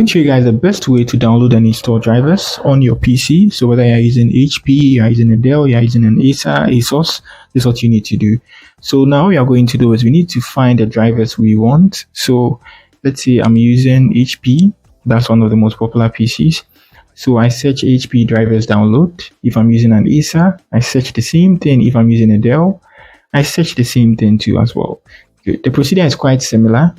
I'm going to show you guys the best way to download and install drivers on your PC. So whether you're using HP, you're using a Dell, you're using an Acer, Asus, this is what you need to do. So now what we are going to do is we need to find the drivers we want. So let's say I'm using HP. That's one of the most popular PCs. So I search HP drivers download. If I'm using an Acer, I search the same thing. If I'm using a Dell, I search the same thing too as well. Good. The procedure is quite similar.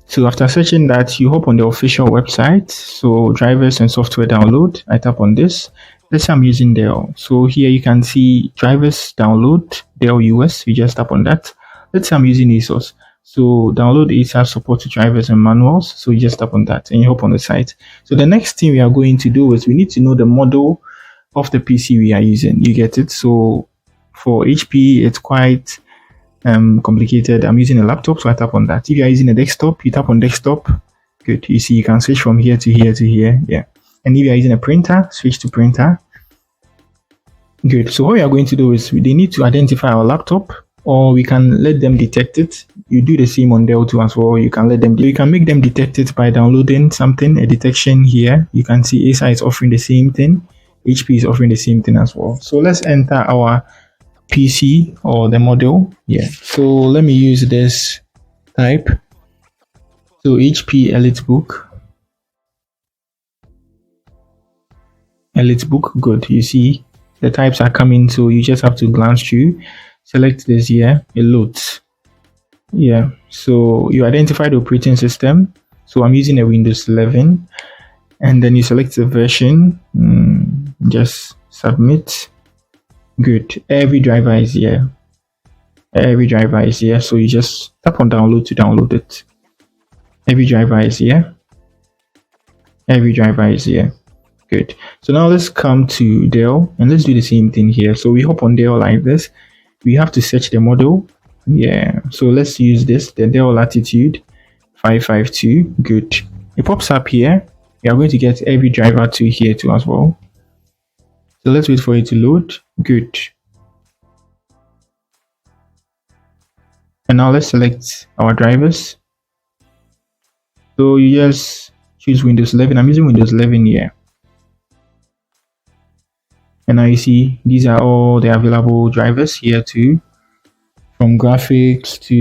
So after searching that, you hop on the official website. So drivers and software download. I tap on this. Let's say I'm using Dell. So here you can see drivers download Dell US. You just tap on that. Let's say I'm using Asus. So download Acer support to drivers and manuals. So you just tap on that and you hop on the site. So the next thing we are going to do is we need to know the model of the PC we are using. You get it? So for HP, it's quite complicated. I'm using a laptop, so I tap on that. If you are using a desktop, you tap on desktop. Good. You see, you can switch from here to here to here. Yeah. And if you are using a printer, switch to printer. Good. So what we are going to do is they need to identify our laptop, or we can let them detect it. You do the same on Dell too as well. You can make them detect it by downloading something, a detection here. You can see Acer is offering the same thing. HP is offering the same thing as well. So let's enter our PC or the model. Yeah, so let me use this type. So HP EliteBook. Good. You see the types are coming, so you just have to glance through, select this here, it loads. Yeah, so you identify the operating system. So I'm using a Windows 11, and then you select the version, just submit. Good. Every driver is here. So you just tap on download to download it. Every driver is here. Good. So now let's come to Dell and let's do the same thing here. So we hop on Dell like this. We have to search the model. Yeah. So let's use this, the Dell Latitude 552. Good. It pops up here. We are going to get every driver to here too as well. So let's wait for it to load. Good. And now let's select our drivers. So you just choose Windows 11. I'm using Windows 11 here. And now you see these are all the available drivers here too. From graphics to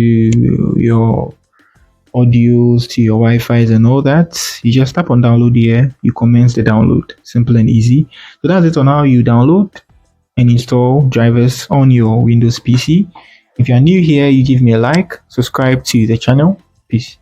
your audios to your Wi-Fi's and all that. You just tap on download here. You commence the download. Simple and easy. So that's it on how you download and install drivers on your Windows PC. If you are new here, you give me a like, subscribe to the channel. Peace.